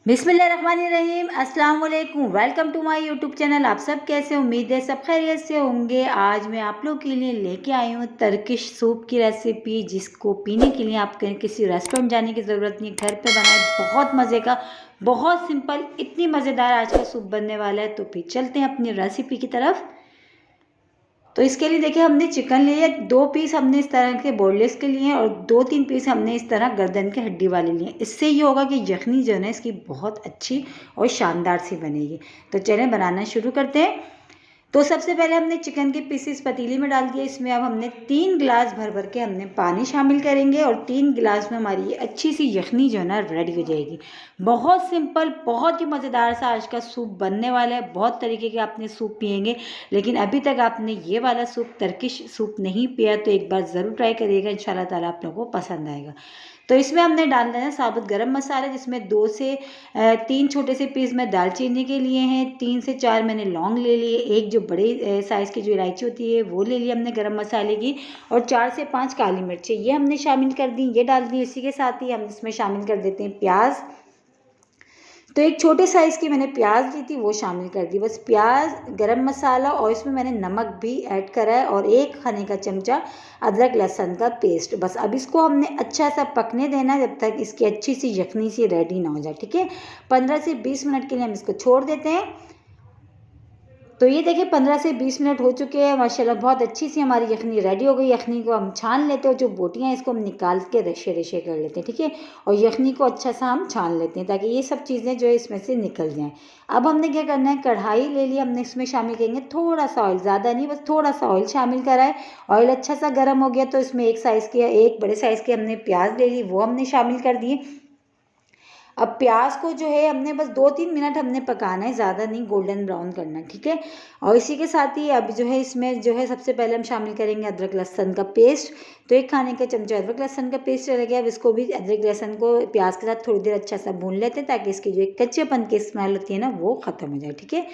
बिस्मिल्लाहिर्रहमानिर्रहीम, अस्सलाम वालेकुम। Welcome to my YouTube channel. आप सब कैसे, उम्मीद है सब खैरियत से होंगे। आज मैं आप लोग के लिए लेके आई हूँ टर्किश सूप की रेसिपी, जिसको पीने के लिए आपको किसी रेस्टोरेंट जाने की ज़रूरत नहीं, घर पे बनाए। बहुत मज़े का, बहुत सिंपल, इतनी मज़ेदार आज का सूप बनने वाला है। तो फिर चलते हैं अपनी रेसिपी की तरफ। तो इसके लिए देखिए, हमने चिकन लिए 2 पीस, हमने इस तरह के बोनलेस के लिए, और 2-3 पीस हमने इस तरह गर्दन के हड्डी वाले लिए। इससे ये होगा कि यखनी जो है ना इसकी बहुत अच्छी और शानदार सी बनेगी। तो चलें बनाना शुरू करते हैं। तो सबसे पहले हमने चिकन के पीसेस पतीली में डाल दिए। इसमें अब हमने 3 गिलास भर भर के हमने पानी शामिल करेंगे, और 3 गिलास में हमारी ये अच्छी सी यखनी जो है ना रेडी हो जाएगी। बहुत सिंपल, बहुत ही मज़ेदार सा आज का सूप बनने वाला है। बहुत तरीके के आपने सूप पियेंगे, लेकिन अभी तक आपने ये वाला सूप, टर्किश सूप नहीं पिया तो एक बार ज़रूर ट्राई करिएगा। इंशाल्लाह ताला आप लोगों को पसंद आएगा। तो इसमें हमने डालना है साबुत गरम मसाला, जिसमें 2 से 3 छोटे से पीस में दालचीनी के लिए हैं, 3 से 4 मैंने लौंग ले लिए, एक जो बड़े साइज़ की जो इलायची होती है वो ले ली हमने गरम मसाले की, और 4 से 5 काली मिर्चें ये हमने शामिल कर दी, ये डाल दी। इसी के साथ ही हम इसमें शामिल कर देते हैं प्याज। तो एक छोटे साइज़ की मैंने प्याज ली थी, वो शामिल कर दी। बस प्याज, गरम मसाला, और इसमें मैंने नमक भी ऐड करा है, और 1 खाने का चमचा अदरक लहसुन का पेस्ट। बस अब इसको हमने अच्छा सा पकने देना है जब तक इसकी अच्छी सी यखनी सी रेडी ना हो जाए। ठीक है, 15 से 20 मिनट के लिए हम इसको छोड़ देते हैं। तो ये देखिए 15 से 20 मिनट हो चुके हैं। माशाल्लाह बहुत अच्छी सी हमारी यखनी रेडी हो गई। यखनी को हम छान लेते हैं, जो बोटियाँ हैं इसको हम निकाल के रेशे रेशे कर लेते हैं। ठीक है, और यखनी को अच्छा सा हम छान लेते हैं ताकि ये सब चीज़ें जो है इसमें से निकल जाएँ। अब हमने क्या करना है, कढ़ाई ले ली हमने, इसमें शामिल करेंगे थोड़ा सा ऑयल, ज़्यादा नहीं, बस थोड़ा सा ऑयल शामिल करा है। ऑयल अच्छा सा गर्म हो गया तो इसमें एक बड़े साइज़ के हमने प्याज ले ली, वो हमने शामिल कर दिए। अब प्याज को जो है हमने बस 2-3 मिनट हमने पकाना है, ज़्यादा नहीं गोल्डन ब्राउन करना। ठीक है, और इसी के साथ ही अब जो है इसमें जो है सबसे पहले हम शामिल करेंगे अदरक लहसुन का पेस्ट। तो 1 खाने का चमचा अदरक लहसुन का पेस्ट रह गया। अब इसको भी अदरक लहसुन को प्याज के साथ थोड़ी देर अच्छा सा भून लेते हैं, ताकि इसकी जो एक कच्चेपन की स्मेल होती है ना वो ख़त्म हो जाए। ठीक है,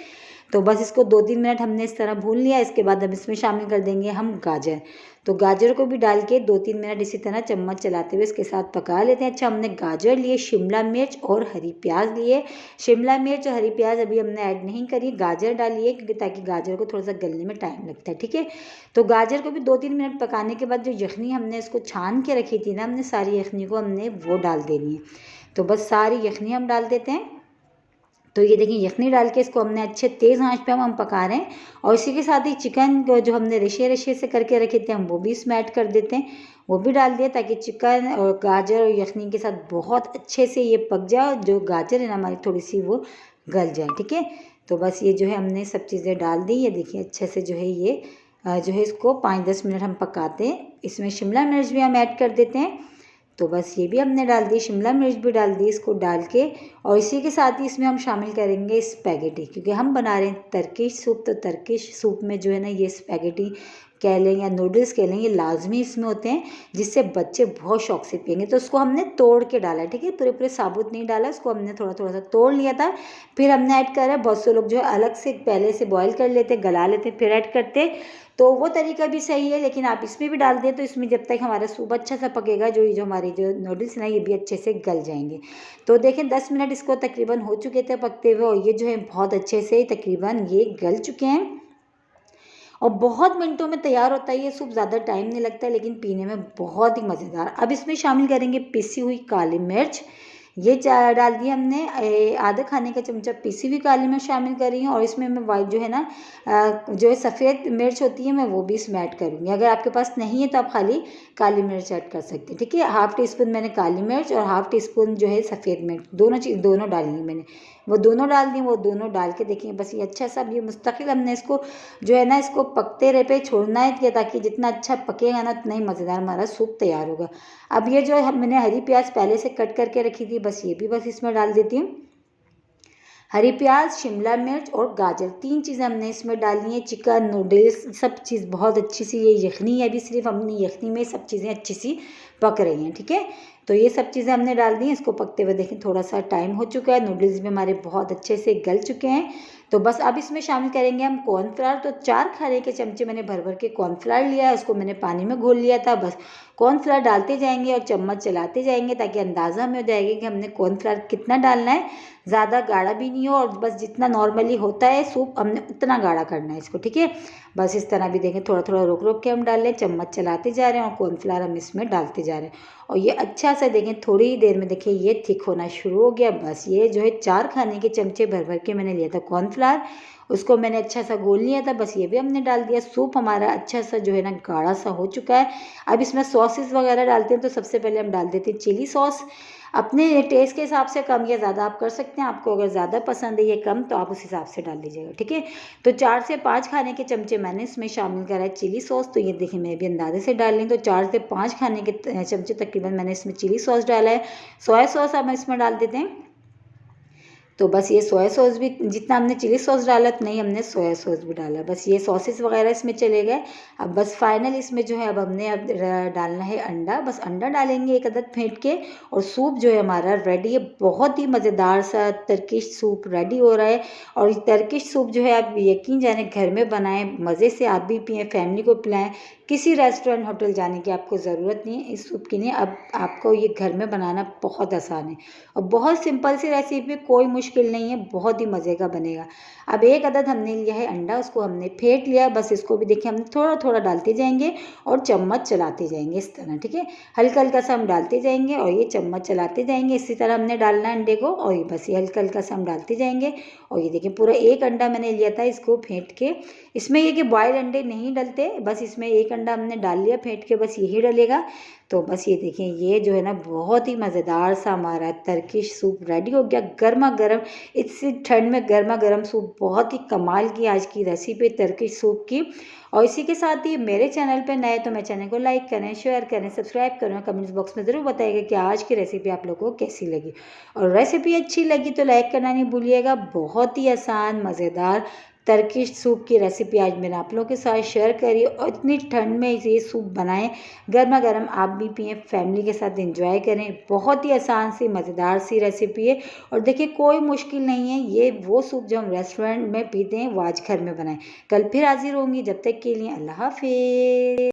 तो बस इसको 2-3 मिनट हमने इस तरह भून लिया। इसके बाद हम इसमें शामिल कर देंगे हम गाजर। तो गाजर को भी डाल के 2-3 मिनट इसी तरह चम्मच चलाते हुए इसके साथ पका लेते हैं। अच्छा, हमने गाजर लिए, शिमला मिर्च और हरी प्याज लिए। शिमला मिर्च और हरी प्याज अभी हमने ऐड नहीं करी, गाजर डालिए, क्योंकि ताकि गाजर को थोड़ा सा गलने में टाइम लगता है। ठीक है, तो गाजर को भी 2-3 मिनट पकाने के बाद जो यखनी हमने इसको छान के रखी थी ना, हमने सारी यखनी को हमने वो डाल देनी है। तो बस सारी यखनी हम डाल देते हैं। तो ये देखिए यखनी डाल के इसको हमने अच्छे तेज़ आंच पे हम पका रहे हैं, और इसी के साथ ही चिकन को जो हमने रेशे रेशे से करके रखे थे हम वो भी इसमें ऐड कर देते हैं। वो भी डाल दिया ताकि चिकन और गाजर और यखनी के साथ बहुत अच्छे से ये पक जाए, और जो गाजर है ना हमारी थोड़ी सी वो गल जाए। ठीक है, तो बस ये जो है हमने सब चीज़ें डाल दी। ये देखिए अच्छे से जो है ये जो है इसको 5-10 मिनट हम पकाते हैं। इसमें शिमला मिर्च भी हम ऐड कर देते हैं। तो बस ये भी हमने डाल दी, शिमला मिर्च भी डाल दी। इसको डाल के, और इसी के साथ ही इसमें हम शामिल करेंगे स्पैगेटी, क्योंकि हम बना रहे हैं टर्किश सूप। तो टर्किश सूप में जो है ना ये स्पैगेटी कह लें या नूडल्स कह लें, ये लाजमी इसमें होते हैं, जिससे बच्चे बहुत शौक से पियेंगे। तो उसको हमने तोड़ के डाला है। ठीक है, पूरे पूरे साबुत नहीं डाला, उसको हमने थोड़ा थोड़ा सा तोड़ लिया था, फिर हमने ऐड करा। बहुत से लोग जो है अलग से पहले से बॉईल कर लेते, गला लेते, फिर ऐड करते। तो वो तरीका भी सही है, लेकिन आप इसमें भी डाल दें तो इसमें जब तक हमारा सूप अच्छा सा पकेगा, जो हमारी जो नूडल्स ना ये भी अच्छे से गल जाएंगे। तो देखें 10 मिनट इसको तकरीबन हो चुके थे पकते हुए, और ये जो है बहुत अच्छे से तकरीबन ये गल चुके हैं, और बहुत मिनटों में तैयार होता है ये सूप। ज़्यादा टाइम नहीं लगता है, लेकिन पीने में बहुत ही मज़ेदार। अब इसमें शामिल करेंगे पिसी हुई काली मिर्च। ये डाल दी हमने। आधा खाने का चमचा पिसी हुई काली मिर्च शामिल करी है, और इसमें मैं वाइट जो है ना जो है सफ़ेद मिर्च होती है, मैं वो भी इसमें ऐड करूँगी। अगर आपके पास नहीं है तो आप खाली काली मिर्च ऐड कर सकते हैं। ठीक है, ½ टीस्पून मैंने काली मिर्च और ½ टीस्पून जो है सफ़ेद मिर्च, दोनों डाली है मैंने, वो दोनों डाल दी। वो दोनों डाल के देखिए बस ये अच्छा सा, ये मुस्तकिल हमने इसको जो है ना इसको पकते रहे पे छोड़ना है, ताकि जितना अच्छा पकेगा ना उतना ही मज़ेदार हमारा सूप तैयार होगा। अब ये जो मैंने हरी प्याज पहले से कट करके रखी थी, बस ये भी बस इसमें डाल देती हूँ। हरी प्याज, शिमला मिर्च और गाजर, 3 चीज़ें हमने इसमें डालनी है। चिकन, नूडल्स, सब चीज़ बहुत अच्छी सी, ये यखनी है अभी सिर्फ हमने यखनी में सब चीज़ें अच्छी सी पक रही हैं। ठीक है, तो ये सब चीज़ें हमने डाल दी हैं। इसको पकते हुए देखें थोड़ा सा टाइम हो चुका है, नूडल्स भी हमारे बहुत अच्छे से गल चुके हैं। तो बस अब इसमें शामिल करेंगे हम कॉर्नफ्लावर। तो 4 खाने के चमचे मैंने भर भर के कॉर्नफ्लावर लिया है, उसको मैंने पानी में घोल लिया था। बस कॉर्नफ्लावर डालते जाएंगे और चम्मच चलाते जाएंगे ताकि अंदाज़ा हमें हो जाएगा कि हमने कॉर्नफ्लावर कितना डालना है। ज़्यादा गाढ़ा भी नहीं हो और बस जितना नॉर्मली होता है सूप हमने उतना गाढ़ा करना है इसको, ठीक है। बस इस तरह भी देखें, थोड़ा थोड़ा रोक रोक के हम डाल लें, चम्मच चलाते जा रहे हैं और कॉर्नफ्लावर हम इसमें डालते जा रहे हैं। और ये अच्छा सा देखें थोड़ी ही देर में देखिए ये थिक होना शुरू हो गया। बस ये जो है 4 खाने के चमचे भर भर के मैंने लिया था कॉर्नफ्लावर, उसको मैंने अच्छा सा घोल लिया था। बस ये भी हमने डाल दिया। सूप हमारा अच्छा सा जो है ना गाढ़ा सा हो चुका है। अब इसमें सॉसेस वगैरह डालते हैं। तो सबसे पहले हम डाल देते हैं चिली सॉस। अपने टेस्ट के हिसाब से कम या ज़्यादा आप कर सकते हैं। आपको अगर ज़्यादा पसंद है ये कम तो आप उस हिसाब से डाल लीजिएगा, ठीक है। तो 4 से 5 खाने के चमचे मैंने इसमें शामिल करा है चिली सॉस। तो ये देखिए मैं भी अंदाजे से डाल रही हूँ। तो 4 से 5 खाने के चमचे तकरीबन मैंने इसमें चिली सॉस डाला है। सोया सॉस अब इसमें डाल देते हैं। तो बस ये सोया सॉस भी जितना हमने चिली सॉस डाला उतना ही हमने सोया सॉस भी डाला। बस ये सॉसेस वगैरह इसमें चले गए। अब बस फाइनल इसमें जो है अब हमने अब डालना है अंडा। बस अंडा डालेंगे 1 अदद फेंट के और सूप जो है हमारा रेडी है। बहुत ही मज़ेदार सा टर्किश सूप रेडी हो रहा है। और टर्किश सूप जो है आप यकीन जाने घर में बनाएं, मज़े से आप भी पिएँ, फैमिली को पिलाएं। किसी रेस्टोरेंट होटल जाने की आपको ज़रूरत नहीं है इस सूप के लिए। अब आपको ये घर में बनाना बहुत आसान है और बहुत सिंपल सी रेसिपी, कोई मुश्किल नहीं है, बहुत ही मज़े का बनेगा। अब 1 अदद हमने लिया है अंडा, उसको हमने फेंट लिया। बस इसको भी देखिए हम थोड़ा थोड़ा डालते जाएंगे और चम्मच चलाते जाएंगे इस तरह, ठीक है। हल्का हल्का सा हम डालते जाएंगे और ये चम्मच चलाते जाएंगे। इसी तरह हमने डालना है अंडे को और ये बस ये हल्का हल्का सा हम डालते जाएंगे। और ये देखिए पूरा 1 अंडा मैंने लिया था, इसको फेंट के। इसमें ये कि बॉयल अंडे नहीं डलते, बस इसमें 1 अंडा हमने डाल लिया फेंट के, बस यही डलेगा। तो बस ये देखें ये जो है ना बहुत ही मज़ेदार सा हमारा टर्किश सूप रेडी हो गया गर्मा गर्म। इस ठंड में गर्मा गर्म सूप बहुत ही कमाल की आज की रेसिपी टर्किश सूप की। और इसी के साथ ही मेरे चैनल पे नए तो मेरे चैनल को लाइक करें, शेयर करें, सब्सक्राइब करें। कमेंट्स बॉक्स में ज़रूर बताइएगा कि आज की रेसिपी आप लोगों को कैसी लगी। और रेसिपी अच्छी लगी तो लाइक करना नहीं भूलिएगा। बहुत ही आसान मज़ेदार टर्किश सूप की रेसिपी आज मैंने आप लोगों के साथ शेयर करी। और इतनी ठंड में ये सूप बनाएं, गर्मा गर्म आप भी पिएँ, फैमिली के साथ एंजॉय करें। बहुत ही आसान सी मज़ेदार सी रेसिपी है और देखिए कोई मुश्किल नहीं है। ये वो सूप जो हम रेस्टोरेंट में पीते हैं वो आज घर में बनाएं। कल फिर हाजिर होंगी, जब तक के लिए अल्लाह हाफिज़।